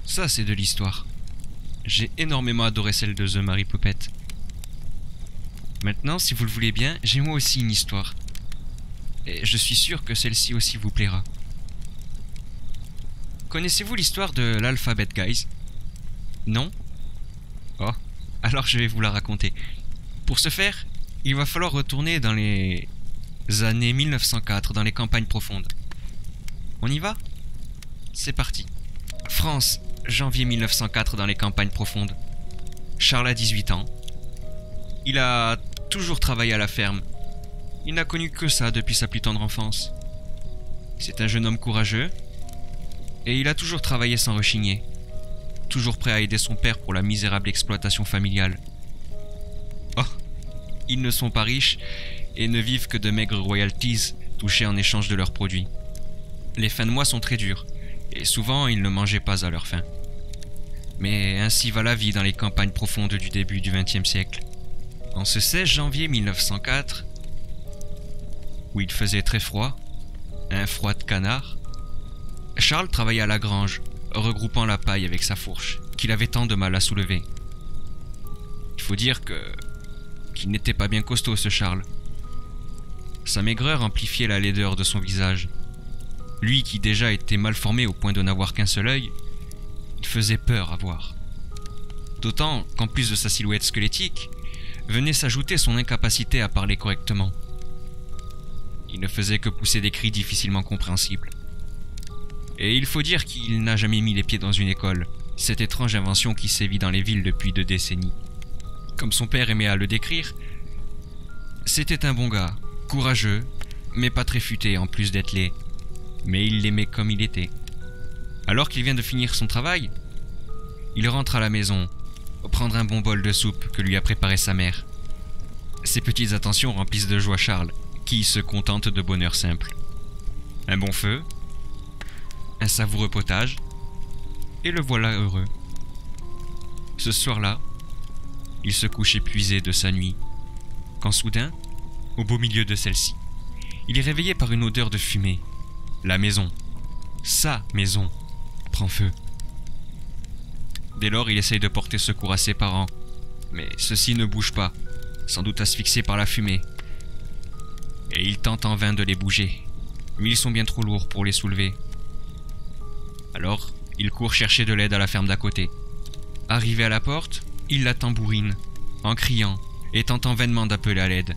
Ça, c'est de l'histoire. J'ai énormément adoré celle de The Mary Poppet. Maintenant, si vous le voulez bien, j'ai moi aussi une histoire. Et je suis sûr que celle-ci aussi vous plaira. Connaissez-vous l'histoire de l'Alphabet Guys? Non? Oh, alors je vais vous la raconter. Pour ce faire, il va falloir retourner dans les années 1904, dans les campagnes profondes. On y va? C'est parti. France, janvier 1904, dans les campagnes profondes. Charles a 18 ans. Il a toujours travaillé à la ferme. Il n'a connu que ça depuis sa plus tendre enfance. C'est un jeune homme courageux, et il a toujours travaillé sans rechigner, toujours prêt à aider son père pour la misérable exploitation familiale. Oh, ils ne sont pas riches et ne vivent que de maigres royalties touchées en échange de leurs produits. Les fins de mois sont très dures, et souvent ils ne mangeaient pas à leur faim. Mais ainsi va la vie dans les campagnes profondes du début du XXe siècle. En ce 16 janvier 1904, où il faisait très froid, un froid de canard, Charles travaillait à la grange, regroupant la paille avec sa fourche, qu'il avait tant de mal à soulever. Il faut dire qu'il n'était pas bien costaud, ce Charles. Sa maigreur amplifiait la laideur de son visage. Lui qui déjà était mal formé au point de n'avoir qu'un seul œil, il faisait peur à voir. D'autant qu'en plus de sa silhouette squelettique, venait s'ajouter son incapacité à parler correctement. Il ne faisait que pousser des cris difficilement compréhensibles. Et il faut dire qu'il n'a jamais mis les pieds dans une école, cette étrange invention qui sévit dans les villes depuis 2 décennies. Comme son père aimait à le décrire, c'était un bon gars, courageux, mais pas très futé en plus d'être laid. Mais il l'aimait comme il était. Alors qu'il vient de finir son travail, il rentre à la maison, prendre un bon bol de soupe que lui a préparé sa mère. Ces petites attentions remplissent de joie Charles, qui se contente de bonheur simple. Un bon feu, un savoureux potage, et le voilà heureux. Ce soir-là, il se couche épuisé de sa nuit, quand soudain, au beau milieu de celle-ci, il est réveillé par une odeur de fumée. La maison, sa maison, prend feu. Dès lors, il essaye de porter secours à ses parents, mais ceux-ci ne bougent pas, sans doute asphyxiés par la fumée. Et il tente en vain de les bouger, mais ils sont bien trop lourds pour les soulever. Alors, il court chercher de l'aide à la ferme d'à côté. Arrivé à la porte, il la tambourine, en criant et tentant vainement d'appeler à l'aide.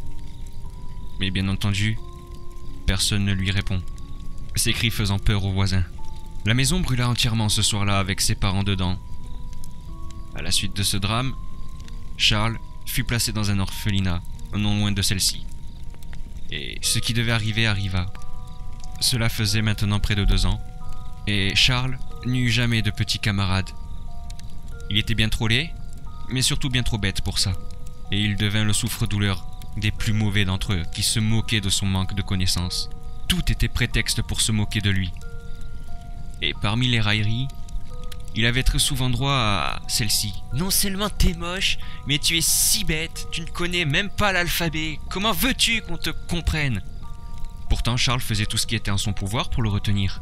Mais bien entendu, personne ne lui répond, ses cris faisant peur aux voisins. La maison brûla entièrement ce soir-là avec ses parents dedans. À la suite de ce drame, Charles fut placé dans un orphelinat, non loin de celle-ci. Et ce qui devait arriver arriva. Cela faisait maintenant près de 2 ans, et Charles n'eut jamais de petits camarades. Il était bien trop laid, mais surtout bien trop bête pour ça, et il devint le souffre-douleur des plus mauvais d'entre eux, qui se moquaient de son manque de connaissances. Tout était prétexte pour se moquer de lui. Et parmi les railleries, il avait très souvent droit à celle-ci. Non seulement t'es moche, mais tu es si bête, tu ne connais même pas l'alphabet. Comment veux-tu qu'on te comprenne? Pourtant, Charles faisait tout ce qui était en son pouvoir pour le retenir.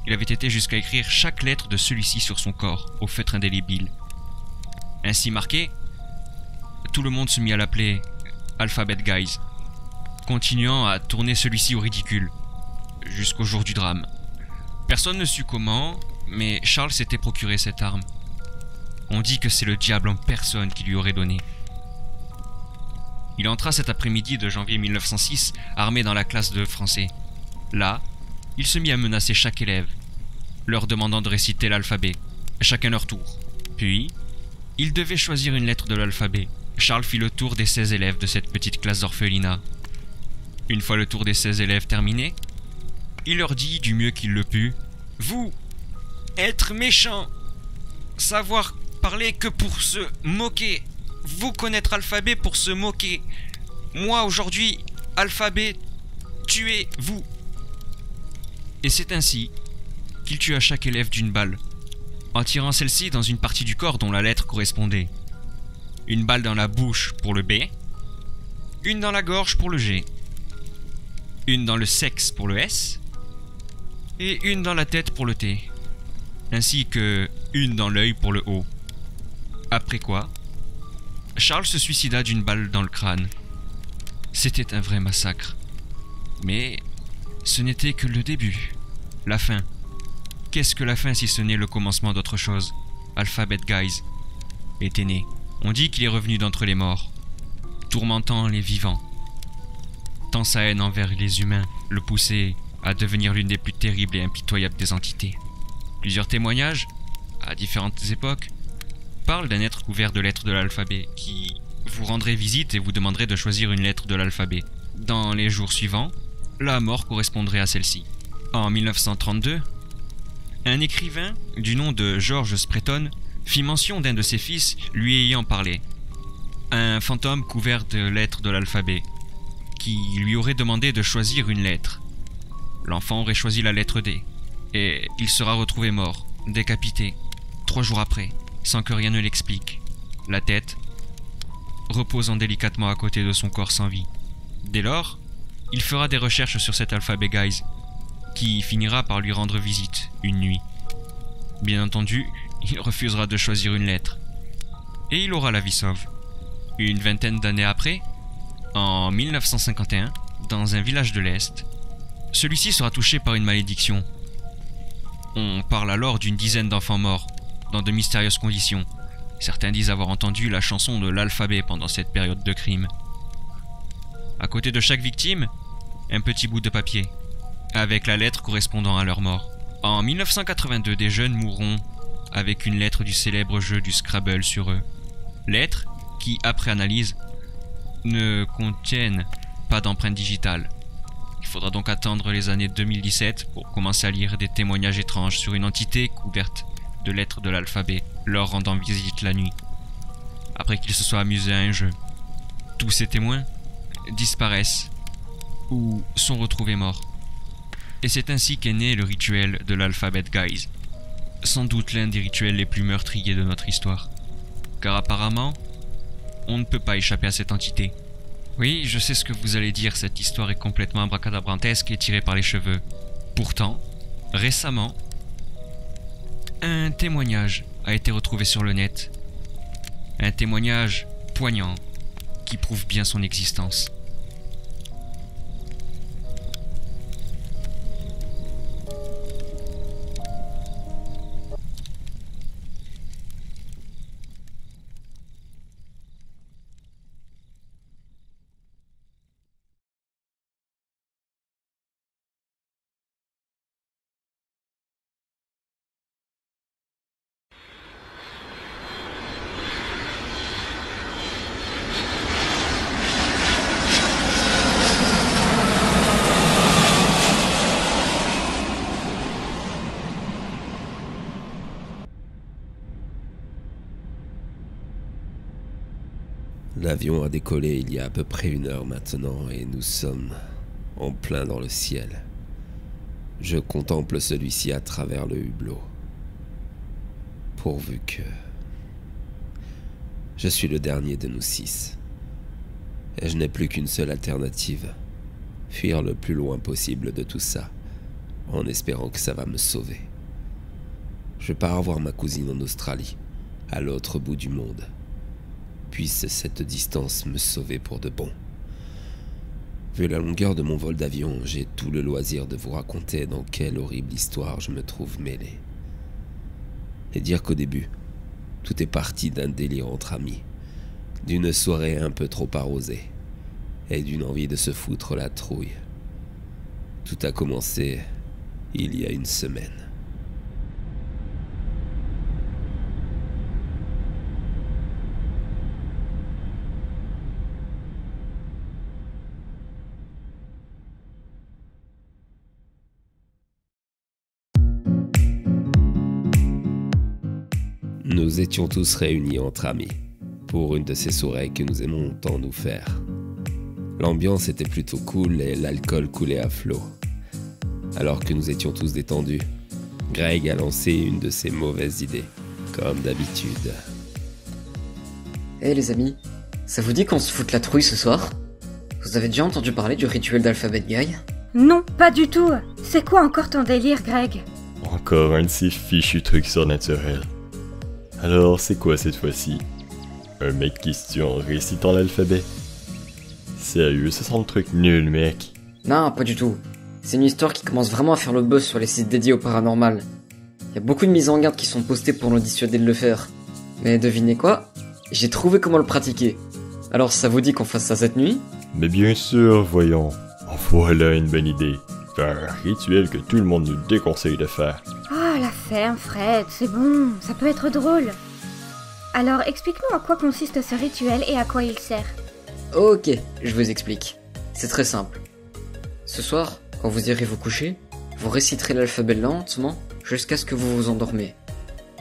Il avait été jusqu'à écrire chaque lettre de celui-ci sur son corps, au feutre indélébile. Ainsi marqué, tout le monde se mit à l'appeler Alphabet Guys, continuant à tourner celui-ci au ridicule, jusqu'au jour du drame. Personne ne sut comment, mais Charles s'était procuré cette arme. On dit que c'est le diable en personne qui lui aurait donné. Il entra cet après-midi de janvier 1906, armé dans la classe de français. Là, il se mit à menacer chaque élève, leur demandant de réciter l'alphabet, chacun leur tour. Puis, il devait choisir une lettre de l'alphabet. Charles fit le tour des 16 élèves de cette petite classe d'orphelinat. Une fois le tour des 16 élèves terminé, il leur dit du mieux qu'il le put: « Vous, être méchant, savoir parler que pour se moquer, vous connaître alphabet pour se moquer. Moi aujourd'hui, alphabet, tuez-vous. » Et c'est ainsi qu'il tua chaque élève d'une balle, en tirant celle-ci dans une partie du corps dont la lettre correspondait. Une balle dans la bouche pour le B, une dans la gorge pour le G, une dans le sexe pour le S, et une dans la tête pour le T. ainsi que une dans l'œil pour le haut. Après quoi, Charles se suicida d'une balle dans le crâne. C'était un vrai massacre. Mais ce n'était que le début, la fin. Qu'est-ce que la fin si ce n'est le commencement d'autre chose? Alphabet Guys était né. On dit qu'il est revenu d'entre les morts, tourmentant les vivants. Tant sa haine envers les humains le poussait à devenir l'une des plus terribles et impitoyables des entités. Plusieurs témoignages, à différentes époques, parlent d'un être couvert de lettres de l'alphabet qui vous rendrait visite et vous demanderait de choisir une lettre de l'alphabet. Dans les jours suivants, la mort correspondrait à celle-ci. En 1932, un écrivain du nom de George Stretton fit mention d'un de ses fils lui ayant parlé. Un fantôme couvert de lettres de l'alphabet qui lui aurait demandé de choisir une lettre. L'enfant aurait choisi la lettre D et il sera retrouvé mort, décapité, 3 jours après, sans que rien ne l'explique. La tête reposant délicatement à côté de son corps sans vie. Dès lors, il fera des recherches sur cet alphabet Guys, qui finira par lui rendre visite une nuit. Bien entendu, il refusera de choisir une lettre. Et il aura la vie sauve. Une vingtaine d'années après, en 1951, dans un village de l'Est, celui-ci sera touché par une malédiction. On parle alors d'une dizaine d'enfants morts, dans de mystérieuses conditions. Certains disent avoir entendu la chanson de l'alphabet pendant cette période de crime. À côté de chaque victime, un petit bout de papier, avec la lettre correspondant à leur mort. En 1982, des jeunes mourront avec une lettre du célèbre jeu du Scrabble sur eux. Lettres qui, après analyse, ne contiennent pas d'empreinte digitale. Il faudra donc attendre les années 2017 pour commencer à lire des témoignages étranges sur une entité couverte de lettres de l'alphabet leur rendant visite la nuit, après qu'ils se soient amusés à un jeu. Tous ces témoins disparaissent ou sont retrouvés morts. Et c'est ainsi qu'est né le rituel de l'Alphabet Guys, sans doute l'un des rituels les plus meurtriers de notre histoire. Car apparemment, on ne peut pas échapper à cette entité. Oui, je sais ce que vous allez dire, cette histoire est complètement abracadabrantesque et tirée par les cheveux. Pourtant, récemment, un témoignage a été retrouvé sur le net. Un témoignage poignant qui prouve bien son existence. L'avion a décollé il y a à peu près 1 heure maintenant et nous sommes en plein dans le ciel. Je contemple celui-ci à travers le hublot. Pourvu que... Je suis le dernier de nous 6. Et je n'ai plus qu'une seule alternative. Fuir le plus loin possible de tout ça, en espérant que ça va me sauver. Je pars voir ma cousine en Australie, à l'autre bout du monde. Puisse cette distance me sauver pour de bon. Vu la longueur de mon vol d'avion, j'ai tout le loisir de vous raconter dans quelle horrible histoire je me trouve mêlé. Et dire qu'au début, tout est parti d'un délire entre amis, d'une soirée un peu trop arrosée, et d'une envie de se foutre la trouille. Tout a commencé il y a 1 semaine. Nous étions tous réunis entre amis, pour une de ces soirées que nous aimons tant nous faire. L'ambiance était plutôt cool et l'alcool coulait à flot. Alors que nous étions tous détendus, Greg a lancé une de ses mauvaises idées, comme d'habitude. Hey les amis, ça vous dit qu'on se foute la trouille ce soir? Vous avez déjà entendu parler du rituel d'Alphabet Guy? Non, pas du tout. C'est quoi encore ton délire, Greg? Oh Encore un de ces fichus trucs surnaturels. Alors, c'est quoi cette fois-ci? Un mec qui se tue en récitant l'alphabet? Sérieux, ça sent le truc nul, mec. Non, pas du tout. C'est une histoire qui commence vraiment à faire le buzz sur les sites dédiés au paranormal. Il y a beaucoup de mises en garde qui sont postées pour nous dissuader de le faire. Mais devinez quoi? J'ai trouvé comment le pratiquer. Alors ça vous dit qu'on fasse ça cette nuit? Mais bien sûr, voyons. En voilà une bonne idée. Faire un rituel que tout le monde nous déconseille de faire. Ah, la ferme, Fred, c'est bon, ça peut être drôle. Alors, explique-nous à quoi consiste ce rituel et à quoi il sert. Ok, je vous explique. C'est très simple. Ce soir, quand vous irez vous coucher, vous réciterez l'alphabet lentement jusqu'à ce que vous vous endormez.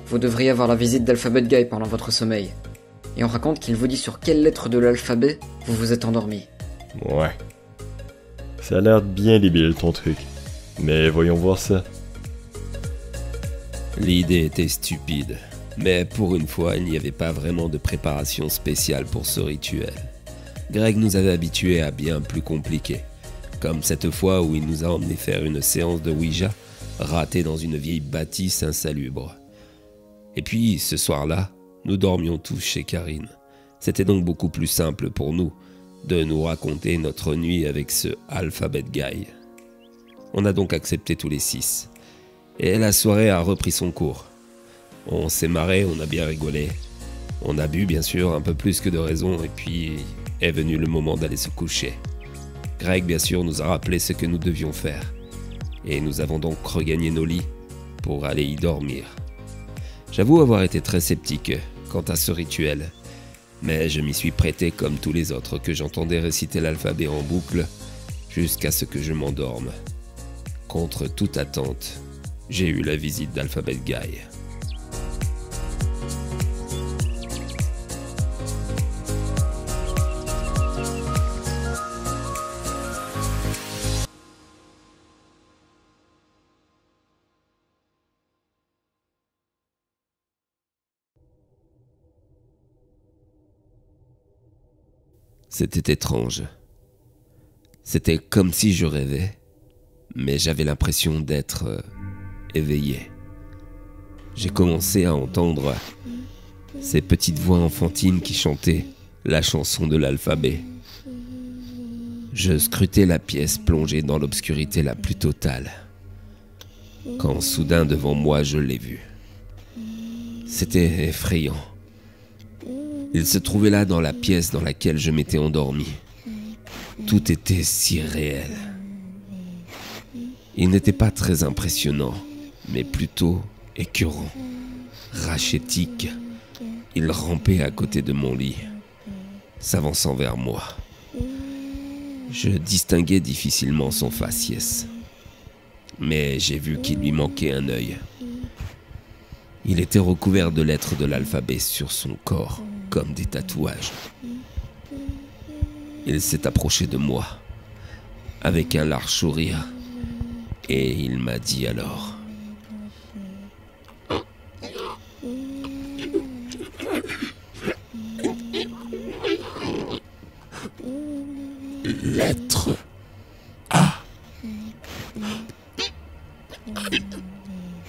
Vous devriez avoir la visite d'Alphabet Guy pendant votre sommeil. Et on raconte qu'il vous dit sur quelle lettre de l'alphabet vous vous êtes endormi. Ouais. Ça a l'air bien débile ton truc. Mais voyons voir ça. L'idée était stupide, mais pour une fois, il n'y avait pas vraiment de préparation spéciale pour ce rituel. Greg nous avait habitués à bien plus compliqué, comme cette fois où il nous a emmené faire une séance de Ouija, ratée dans une vieille bâtisse insalubre. Et puis, ce soir-là, nous dormions tous chez Karine. C'était donc beaucoup plus simple pour nous de nous raconter notre nuit avec ce Alphabet Guy. On a donc accepté tous les 6. Et la soirée a repris son cours. On s'est marré, on a bien rigolé. On a bu bien sûr un peu plus que de raison et puis est venu le moment d'aller se coucher. Greg bien sûr nous a rappelé ce que nous devions faire. Et nous avons donc regagné nos lits pour aller y dormir. J'avoue avoir été très sceptique quant à ce rituel. Mais je m'y suis prêté comme tous les autres que j'entendais réciter l'alphabet en boucle jusqu'à ce que je m'endorme. Contre toute attente, j'ai eu la visite d'Alphabet Guy. C'était étrange. C'était comme si je rêvais, mais j'avais l'impression d'être éveillé. J'ai commencé à entendre ces petites voix enfantines qui chantaient la chanson de l'alphabet. Je scrutais la pièce plongée dans l'obscurité la plus totale, quand soudain devant moi je l'ai vu. C'était effrayant. Il se trouvait là dans la pièce dans laquelle je m'étais endormi. Tout était si réel. Il n'était pas très impressionnant, mais plutôt écœurant, rachétique. Il rampait à côté de mon lit, s'avançant vers moi. Je distinguais difficilement son faciès, mais j'ai vu qu'il lui manquait un œil. Il était recouvert de lettres de l'alphabet sur son corps, comme des tatouages. Il s'est approché de moi, avec un large sourire, et il m'a dit alors... Lettre A.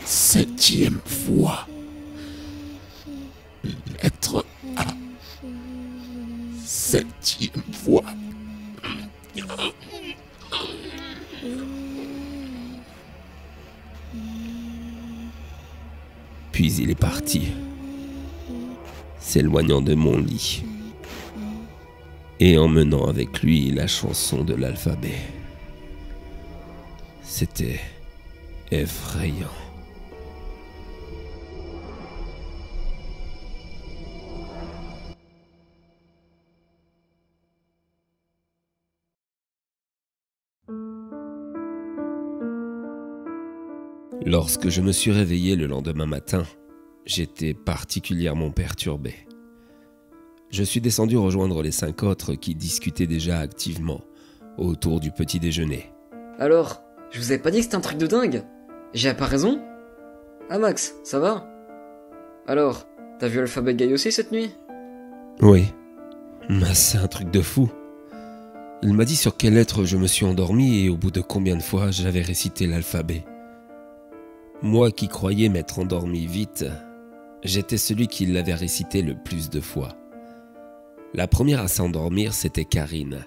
7e fois. Lettre A. 7e fois. Puis il est parti, s'éloignant de mon lit et emmenant avec lui la chanson de l'alphabet. C'était effrayant. Lorsque je me suis réveillé le lendemain matin, j'étais particulièrement perturbé. Je suis descendu rejoindre les 5 autres qui discutaient déjà activement autour du petit déjeuner. Alors, je vous avais pas dit que c'était un truc de dingue? J'ai pas raison? Ah Max, ça va? Alors, t'as vu Alphabet Guy aussi cette nuit? Oui, mais c'est un truc de fou. Il m'a dit sur quelle lettre je me suis endormi et au bout de combien de fois j'avais récité l'alphabet. Moi qui croyais m'être endormi vite, j'étais celui qui l'avait récité le plus de fois. La première à s'endormir, c'était Karine.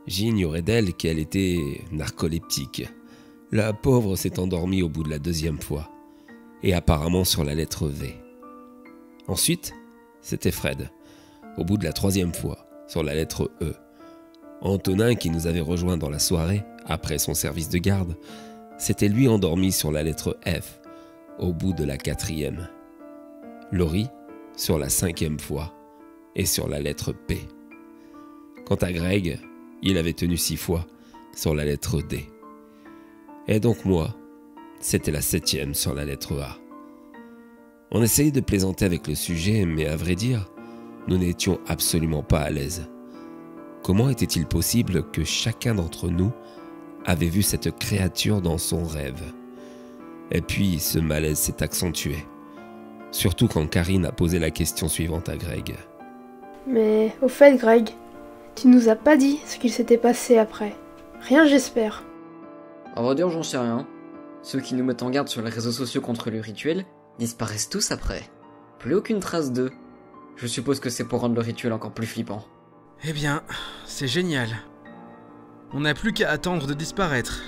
J'ignorais d'elle qu'elle était narcoleptique. La pauvre s'est endormie au bout de la 2e fois, et apparemment sur la lettre V. Ensuite, c'était Fred, au bout de la 3e fois, sur la lettre E. Antonin, qui nous avait rejoints dans la soirée, après son service de garde, s'était lui endormi sur la lettre F, au bout de la 4e. Laurie, sur la 5e fois, et sur la lettre P. Quant à Greg, il avait tenu 6 fois, sur la lettre D. Et donc moi, c'était la 7e sur la lettre A. On essayait de plaisanter avec le sujet, mais à vrai dire, nous n'étions absolument pas à l'aise. Comment était-il possible que chacun d'entre nous avait vu cette créature dans son rêve? Et puis, ce malaise s'est accentué. Surtout quand Karine a posé la question suivante à Greg. Mais au fait, Greg, tu nous as pas dit ce qu'il s'était passé après. Rien, j'espère. À vrai dire, j'en sais rien. Ceux qui nous mettent en garde sur les réseaux sociaux contre le rituel disparaissent tous après. Plus aucune trace d'eux. Je suppose que c'est pour rendre le rituel encore plus flippant. Eh bien, c'est génial. On n'a plus qu'à attendre de disparaître.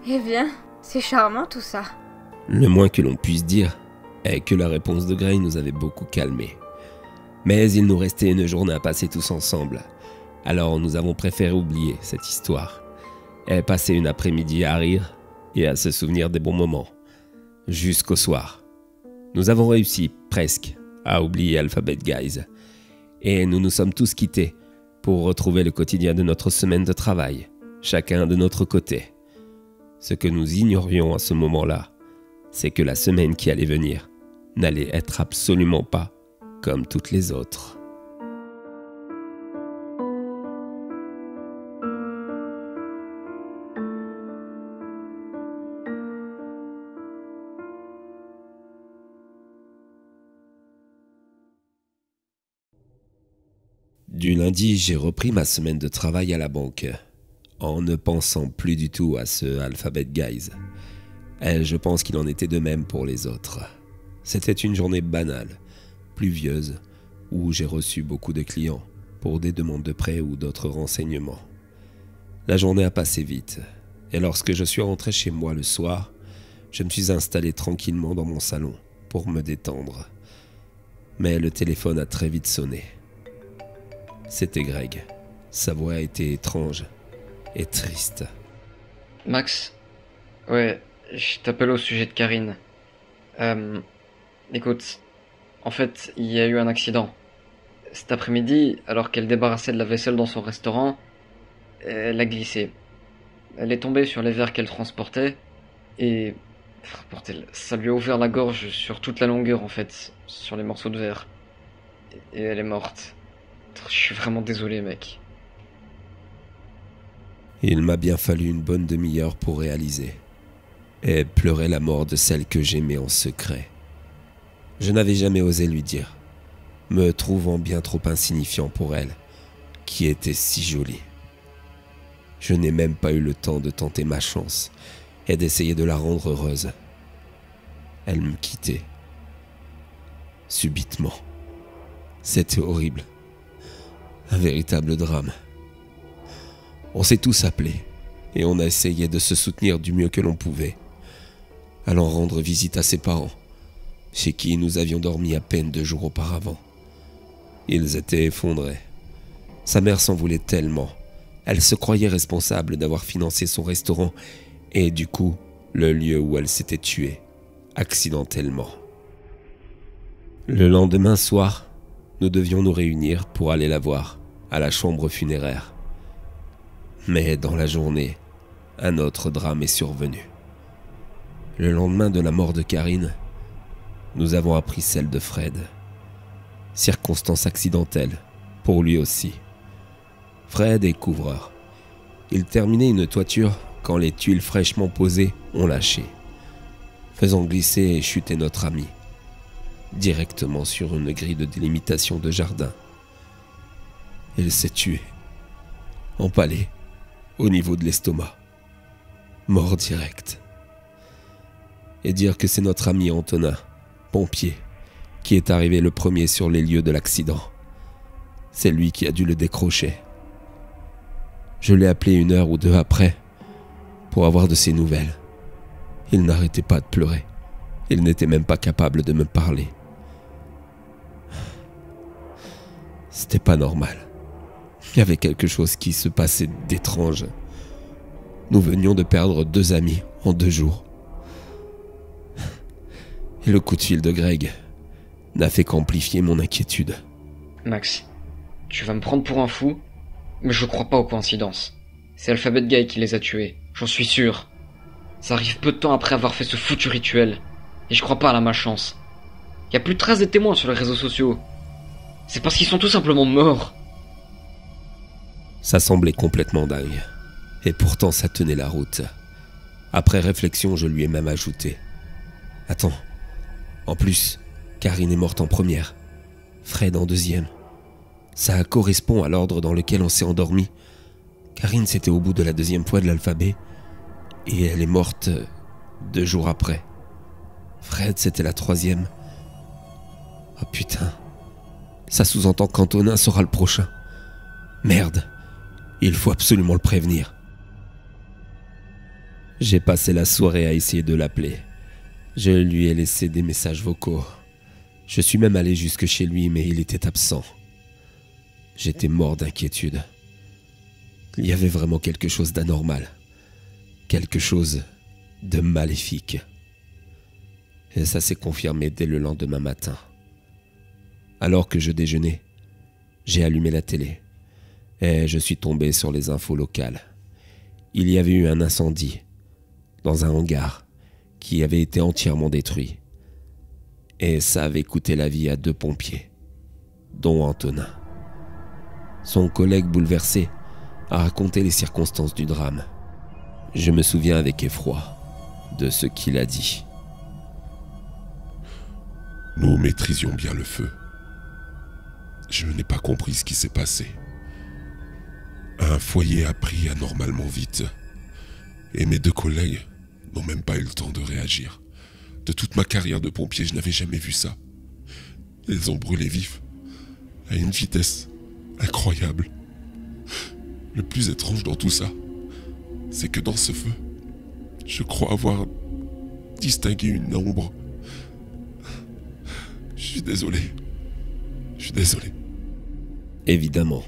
Eh bien, c'est charmant tout ça. Le moins que l'on puisse dire est que la réponse de Greg nous avait beaucoup calmés. Mais il nous restait une journée à passer tous ensemble. Alors nous avons préféré oublier cette histoire et passer une après-midi à rire et à se souvenir des bons moments. Jusqu'au soir. Nous avons réussi, presque, à oublier Alphabet Guys. Et nous nous sommes tous quittés pour retrouver le quotidien de notre semaine de travail, chacun de notre côté. Ce que nous ignorions à ce moment-là, c'est que la semaine qui allait venir n'allait être absolument pas comme toutes les autres. Du lundi, j'ai repris ma semaine de travail à la banque, en ne pensant plus du tout à ce Alphabet Guys. Et je pense qu'il en était de même pour les autres. C'était une journée banale, pluvieuse, où j'ai reçu beaucoup de clients pour des demandes de prêt ou d'autres renseignements. La journée a passé vite, et lorsque je suis rentré chez moi le soir, je me suis installé tranquillement dans mon salon pour me détendre. Mais le téléphone a très vite sonné. C'était Greg. Sa voix a été étrange et triste. Max? Ouais, je t'appelle au sujet de Karine. Écoute, en fait, il y a eu un accident. Cet après-midi, alors qu'elle débarrassait de la vaisselle dans son restaurant, elle a glissé. Elle est tombée sur les verres qu'elle transportait, et... bordel, ça lui a ouvert la gorge sur toute la longueur, en fait, sur les morceaux de verre. Et elle est morte. Je suis vraiment désolé, mec. Il m'a bien fallu une bonne demi-heure pour réaliser et pleurer la mort de celle que j'aimais en secret. Je n'avais jamais osé lui dire, me trouvant bien trop insignifiant pour elle, qui était si jolie. Je n'ai même pas eu le temps de tenter ma chance et d'essayer de la rendre heureuse. Elle me quittait. Subitement. C'était horrible. Un véritable drame. On s'est tous appelés et on a essayé de se soutenir du mieux que l'on pouvait, allant rendre visite à ses parents, chez qui nous avions dormi à peine 2 jours auparavant. Ils étaient effondrés. Sa mère s'en voulait tellement. Elle se croyait responsable d'avoir financé son restaurant et du coup, le lieu où elle s'était tuée, accidentellement. Le lendemain soir, nous devions nous réunir pour aller la voir à la chambre funéraire. Mais dans la journée, un autre drame est survenu. Le lendemain de la mort de Karine, nous avons appris celle de Fred. Circonstance accidentelle, pour lui aussi. Fred est couvreur. Il terminait une toiture quand les tuiles fraîchement posées ont lâché, faisant glisser et chuter notre ami, directement sur une grille de délimitation de jardin. Il s'est tué, empalé, au niveau de l'estomac. Mort direct. et dire que c'est notre ami Antonin, pompier, qui est arrivé le premier sur les lieux de l'accident. C'est lui qui a dû le décrocher. Je l'ai appelé 1 heure ou 2 après pour avoir de ses nouvelles. Il n'arrêtait pas de pleurer. Il n'était même pas capable de me parler. C'était pas normal. Il y avait quelque chose qui se passait d'étrange. Nous venions de perdre 2 amis en 2 jours. Et le coup de fil de Greg n'a fait qu'amplifier mon inquiétude. Max, tu vas me prendre pour un fou, mais je crois pas aux coïncidences. C'est Alphabet Guy qui les a tués, j'en suis sûr. Ça arrive peu de temps après avoir fait ce foutu rituel, et je crois pas à la malchance. Y a plus de traces des témoins sur les réseaux sociaux. C'est parce qu'ils sont tout simplement morts. Ça semblait complètement dingue. Et pourtant ça tenait la route. Après réflexion, je lui ai même ajouté. Attends. En plus, Karine est morte en première. Fred en deuxième. Ça correspond à l'ordre dans lequel on s'est endormi. Karine, c'était au bout de la 2e fois de l'alphabet. Et elle est morte 2 jours après. Fred, c'était la 3e. Oh putain. Ça sous-entend qu'Antonin sera le prochain. Merde. Il faut absolument le prévenir. J'ai passé la soirée à essayer de l'appeler. Je lui ai laissé des messages vocaux. Je suis même allé jusque chez lui, mais il était absent. J'étais mort d'inquiétude. Il y avait vraiment quelque chose d'anormal. Quelque chose de maléfique. Et ça s'est confirmé dès le lendemain matin. Alors que je déjeunais, j'ai allumé la télé. Et je suis tombé sur les infos locales. Il y avait eu un incendie dans un hangar qui avait été entièrement détruit. Et ça avait coûté la vie à 2 pompiers, dont Antonin. Son collègue bouleversé a raconté les circonstances du drame. Je me souviens avec effroi de ce qu'il a dit. Nous maîtrisions bien le feu. Je n'ai pas compris ce qui s'est passé. Un foyer a pris anormalement vite. Et mes 2 collègues n'ont même pas eu le temps de réagir. De toute ma carrière de pompier, je n'avais jamais vu ça. Ils ont brûlé vifs, à une vitesse incroyable. Le plus étrange dans tout ça, c'est que dans ce feu, je crois avoir distingué une ombre. Je suis désolé. Évidemment,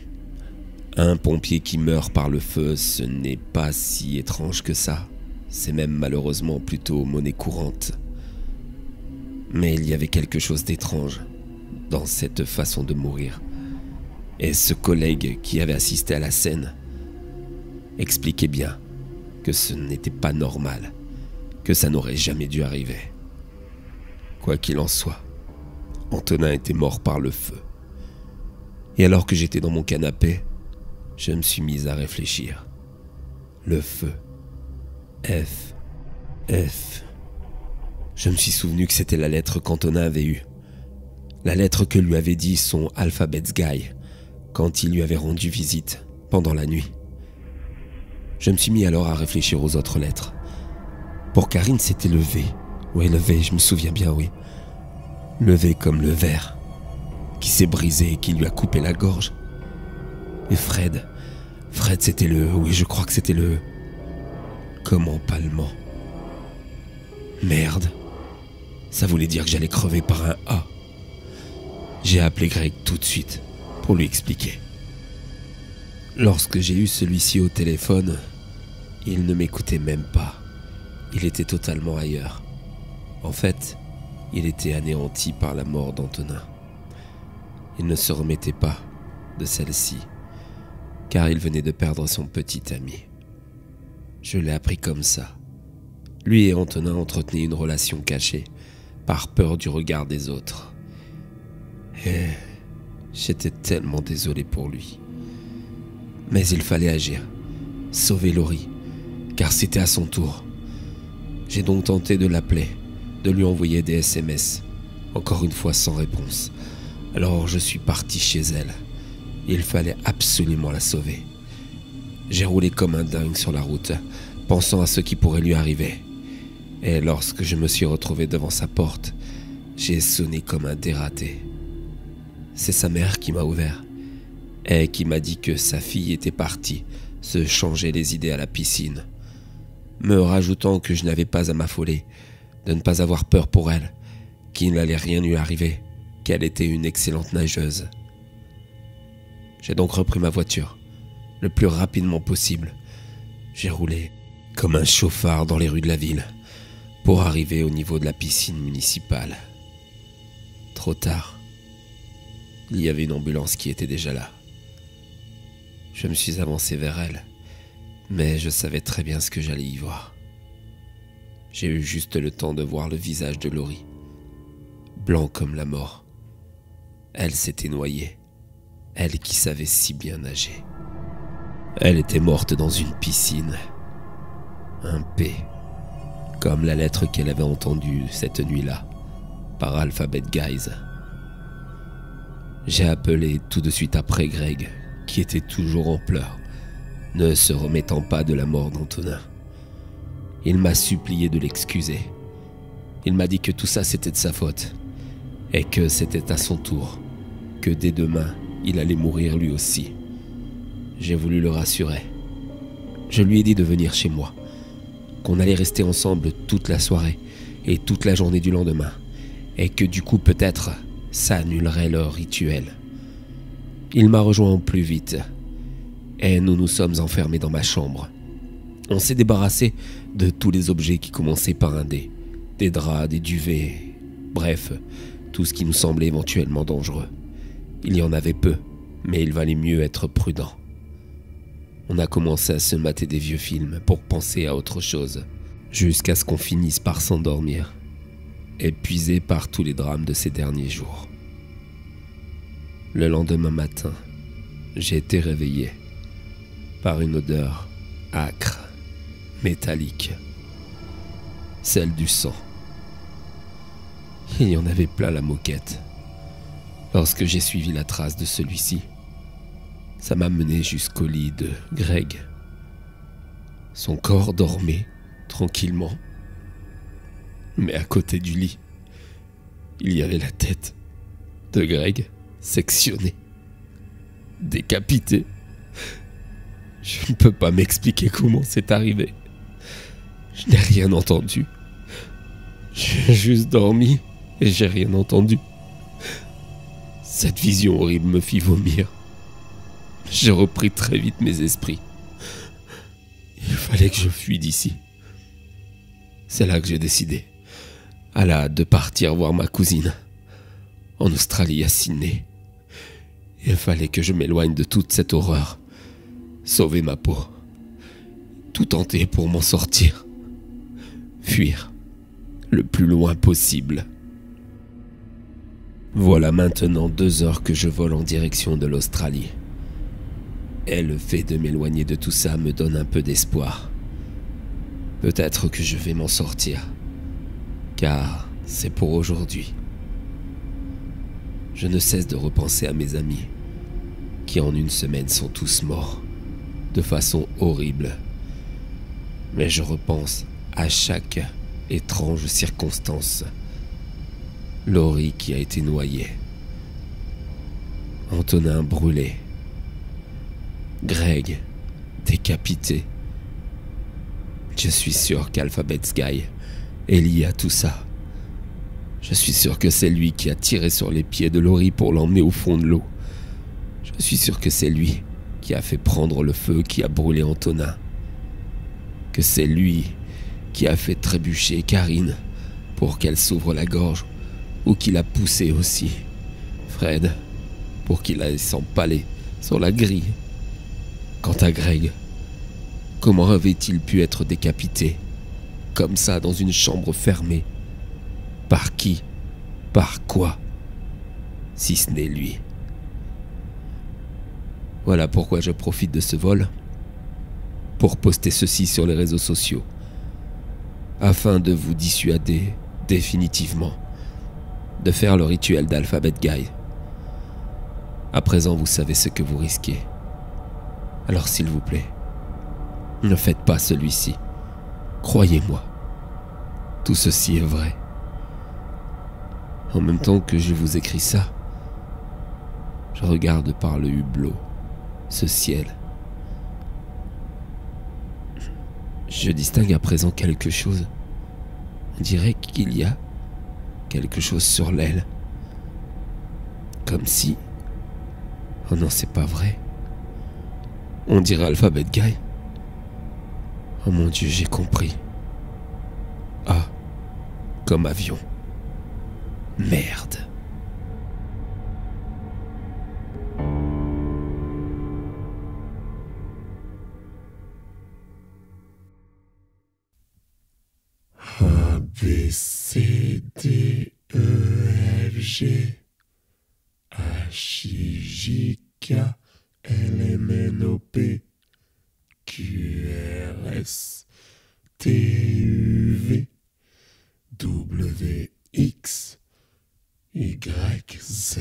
un pompier qui meurt par le feu, ce n'est pas si étrange que ça. C'est même malheureusement plutôt monnaie courante. Mais il y avait quelque chose d'étrange dans cette façon de mourir. Et ce collègue qui avait assisté à la scène expliquait bien que ce n'était pas normal, que ça n'aurait jamais dû arriver. Quoi qu'il en soit, Antonin était mort par le feu. Et alors que j'étais dans mon canapé, je me suis mis à réfléchir. Le feu. F. Je me suis souvenu que c'était la lettre qu'Antonin avait eue. La lettre que lui avait dit son Alphabet Guy quand il lui avait rendu visite pendant la nuit. Je me suis mis alors à réfléchir aux autres lettres. Pour Karine, c'était le V. Oui, le V, je me souviens bien, oui. Le V comme le verre, qui s'est brisé et qui lui a coupé la gorge. Et Fred, c'était le... Oui, je crois que c'était le... Comme empalement. Merde. Ça voulait dire que j'allais crever par un A. J'ai appelé Greg tout de suite pour lui expliquer. Lorsque j'ai eu celui-ci au téléphone, il ne m'écoutait même pas. Il était totalement ailleurs. En fait, il était anéanti par la mort d'Antonin. Il ne se remettait pas de celle-ci, car il venait de perdre son petit ami. Je l'ai appris comme ça. Lui et Antonin entretenaient une relation cachée, par peur du regard des autres. Et j'étais tellement désolé pour lui. Mais il fallait agir, sauver Laurie, car c'était à son tour. J'ai donc tenté de l'appeler, de lui envoyer des SMS, encore une fois sans réponse. Alors je suis parti chez elle. Il fallait absolument la sauver. J'ai roulé comme un dingue sur la route, pensant à ce qui pourrait lui arriver. Et lorsque je me suis retrouvé devant sa porte, j'ai sonné comme un dératé. C'est sa mère qui m'a ouvert et qui m'a dit que sa fille était partie se changer les idées à la piscine, me rajoutant que je n'avais pas à m'affoler, de ne pas avoir peur pour elle, qu'il n'allait rien lui arriver, qu'elle était une excellente nageuse. J'ai donc repris ma voiture, le plus rapidement possible. J'ai roulé comme un chauffard dans les rues de la ville, pour arriver au niveau de la piscine municipale. Trop tard. Il y avait une ambulance qui était déjà là. Je me suis avancé vers elle, mais je savais très bien ce que j'allais y voir. J'ai eu juste le temps de voir le visage de Laurie, blanc comme la mort. Elle s'était noyée, elle qui savait si bien nager. Elle était morte dans une piscine. Un P, comme la lettre qu'elle avait entendue cette nuit-là, par Alphabet Guys. J'ai appelé tout de suite après Greg, qui était toujours en pleurs, ne se remettant pas de la mort d'Antonin. Il m'a supplié de l'excuser. Il m'a dit que tout ça c'était de sa faute, et que c'était à son tour, que dès demain, il allait mourir lui aussi. J'ai voulu le rassurer. Je lui ai dit de venir chez moi, qu'on allait rester ensemble toute la soirée et toute la journée du lendemain, et que du coup peut-être ça annulerait leur rituel. Il m'a rejoint au plus vite, et nous nous sommes enfermés dans ma chambre. On s'est débarrassé de tous les objets qui commençaient par un D, des draps, des duvets, bref, tout ce qui nous semblait éventuellement dangereux. Il y en avait peu, mais il valait mieux être prudent. On a commencé à se mater des vieux films pour penser à autre chose, jusqu'à ce qu'on finisse par s'endormir, épuisé par tous les drames de ces derniers jours. Le lendemain matin, j'ai été réveillé par une odeur âcre, métallique, celle du sang. Il y en avait plein la moquette. Lorsque j'ai suivi la trace de celui-ci, ça m'a mené jusqu'au lit de Greg. Son corps dormait tranquillement. Mais à côté du lit, il y avait la tête de Greg sectionnée, décapitée. Je ne peux pas m'expliquer comment c'est arrivé. Je n'ai rien entendu. J'ai juste dormi et j'ai rien entendu. Cette vision horrible me fit vomir. J'ai repris très vite mes esprits. Il fallait que je fuie d'ici. C'est là que j'ai décidé, à la hâte, de partir voir ma cousine, en Australie, à Sydney. Il fallait que je m'éloigne de toute cette horreur, sauver ma peau, tout tenter pour m'en sortir, fuir le plus loin possible. Voilà maintenant 2 heures que je vole en direction de l'Australie. Et le fait de m'éloigner de tout ça me donne un peu d'espoir. Peut-être que je vais m'en sortir, car c'est pour aujourd'hui. Je ne cesse de repenser à mes amis, qui en une semaine sont tous morts, de façon horrible. Mais je repense à chaque étrange circonstance. Laurie qui a été noyée, Antonin brûlé, Greg décapité. Je suis sûr qu'Alphabet Guys est lié à tout ça. Je suis sûr que c'est lui qui a tiré sur les pieds de Laurie pour l'emmener au fond de l'eau. Je suis sûr que c'est lui qui a fait prendre le feu qui a brûlé Antonin. Que c'est lui qui a fait trébucher Karine pour qu'elle s'ouvre la gorge, ou qui l'a poussé aussi, Fred, pour qu'il aille s'empaler sur la grille. Quant à Greg, comment avait-il pu être décapité, comme ça, dans une chambre fermée? Par qui? Par quoi? Si ce n'est lui. Voilà pourquoi je profite de ce vol, pour poster ceci sur les réseaux sociaux, afin de vous dissuader définitivement de faire le rituel d'Alphabet Guys. À présent, vous savez ce que vous risquez. Alors s'il vous plaît, ne faites pas celui-ci. Croyez-moi. Tout ceci est vrai. En même temps que je vous écris ça, je regarde par le hublot ce ciel. Je distingue à présent quelque chose. On dirait qu'il y a quelque chose sur l'aile. Comme si... Oh non, c'est pas vrai. On dirait Alphabet Guy. Oh mon Dieu, j'ai compris. Ah, comme avion. Merde. A, B, C, D, E, F, G, H, I, J, K, L, M, N, O, P, Q, R, S, T, U, V, W, X, Y, Z.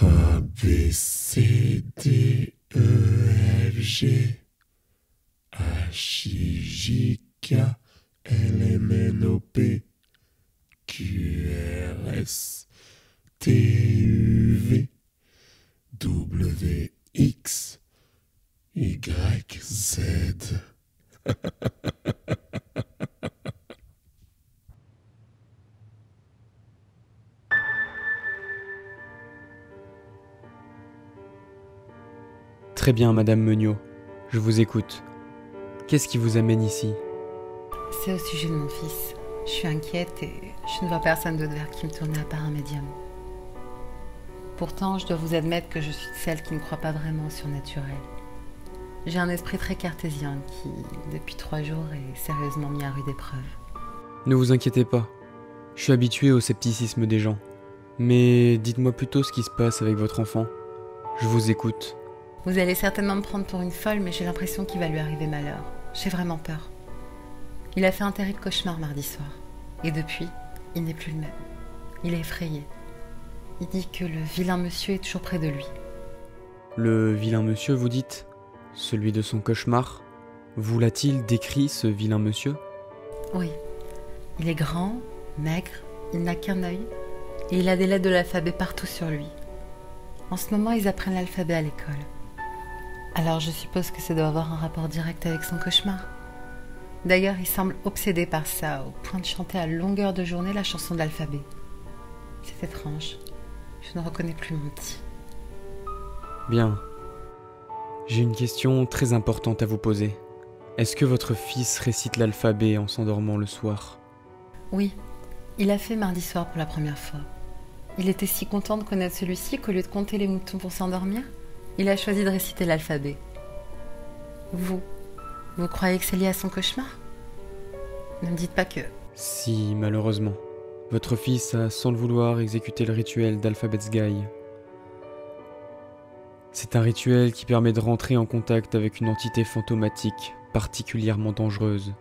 A, B, C, D, E, F, G, H, I, J, K, L, M, N, O, P, Q, R, S, T, U, V, W, X, Y, Z. Très bien, Madame Meuniot. Je vous écoute. Qu'est-ce qui vous amène ici? C'est au sujet de mon fils. Je suis inquiète et je ne vois personne d'autre vers qui me tourner à part un médium. Pourtant, je dois vous admettre que je suis celle qui ne croit pas vraiment au surnaturel. J'ai un esprit très cartésien qui, depuis 3 jours, est sérieusement mis à rude épreuve. Ne vous inquiétez pas. Je suis habitué au scepticisme des gens. Mais dites-moi plutôt ce qui se passe avec votre enfant. Je vous écoute. Vous allez certainement me prendre pour une folle, mais j'ai l'impression qu'il va lui arriver malheur. J'ai vraiment peur. Il a fait un terrible cauchemar mardi soir. Et depuis, il n'est plus le même. Il est effrayé. Il dit que le vilain monsieur est toujours près de lui. Le vilain monsieur, vous dites? Celui de son cauchemar? Vous l'a-t-il décrit, ce vilain monsieur? Oui. Il est grand, maigre, il n'a qu'un œil, et il a des lettres de l'alphabet partout sur lui. En ce moment, ils apprennent l'alphabet à l'école. Alors je suppose que ça doit avoir un rapport direct avec son cauchemar. D'ailleurs, il semble obsédé par ça, au point de chanter à longueur de journée la chanson de l'alphabet. C'est étrange. Je ne reconnais plus mon petit. Bien. J'ai une question très importante à vous poser. Est-ce que votre fils récite l'alphabet en s'endormant le soir? Oui, il l'a fait mardi soir pour la première fois. Il était si content de connaître celui-ci qu'au lieu de compter les moutons pour s'endormir, il a choisi de réciter l'alphabet. Vous croyez que c'est lié à son cauchemar? Ne me dites pas que... Si, malheureusement. Votre fils a, sans le vouloir, exécuté le rituel d'Alphabet Guy. C'est un rituel qui permet de rentrer en contact avec une entité fantomatique particulièrement dangereuse.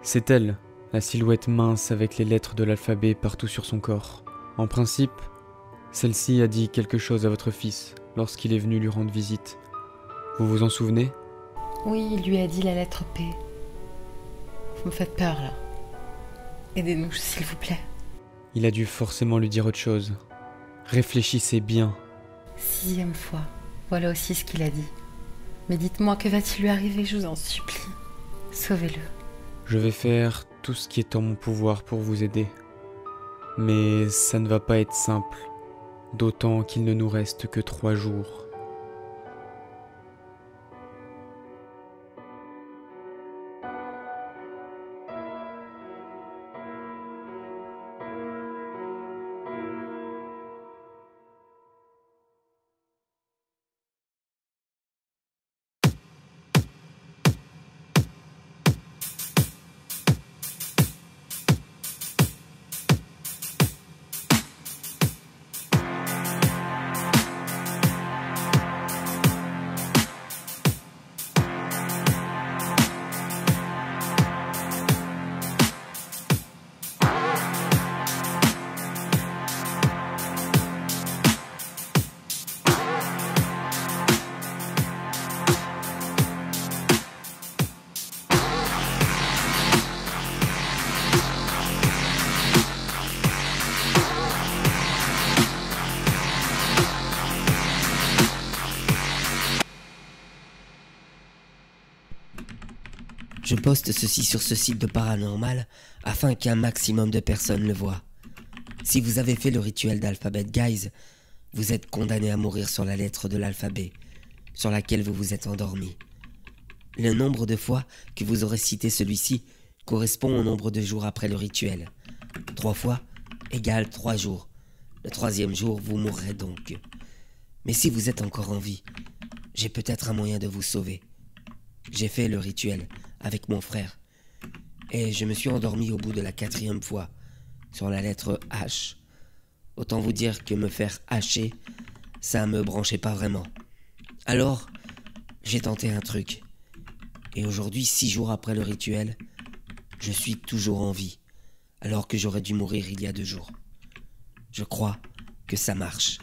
C'est elle, la silhouette mince avec les lettres de l'alphabet partout sur son corps. En principe, celle-ci a dit quelque chose à votre fils lorsqu'il est venu lui rendre visite. Vous vous en souvenez? Oui, il lui a dit la lettre P. Vous me faites peur, là. Aidez-nous, s'il vous plaît. Il a dû forcément lui dire autre chose. Réfléchissez bien. 6e fois. Voilà aussi ce qu'il a dit. Mais dites-moi, que va-t-il lui arriver, je vous en supplie. Sauvez-le. Je vais faire tout ce qui est en mon pouvoir pour vous aider. Mais ça ne va pas être simple. D'autant qu'il ne nous reste que 3 jours. Je poste ceci sur ce site de paranormal afin qu'un maximum de personnes le voient. Si vous avez fait le rituel d'Alphabet Guys, vous êtes condamné à mourir sur la lettre de l'alphabet, sur laquelle vous vous êtes endormi. Le nombre de fois que vous aurez cité celui-ci correspond au nombre de jours après le rituel. 3 fois égale 3 jours. Le 3e jour, vous mourrez donc. Mais si vous êtes encore en vie, j'ai peut-être un moyen de vous sauver. J'ai fait le rituel avec mon frère et je me suis endormi au bout de la 4e fois sur la lettre H. Autant vous dire que me faire hacher, ça me branchait pas vraiment. Alors, j'ai tenté un truc. Et aujourd'hui, 6 jours après le rituel, je suis toujours en vie, alors que j'aurais dû mourir il y a 2 jours. Je crois que ça marche.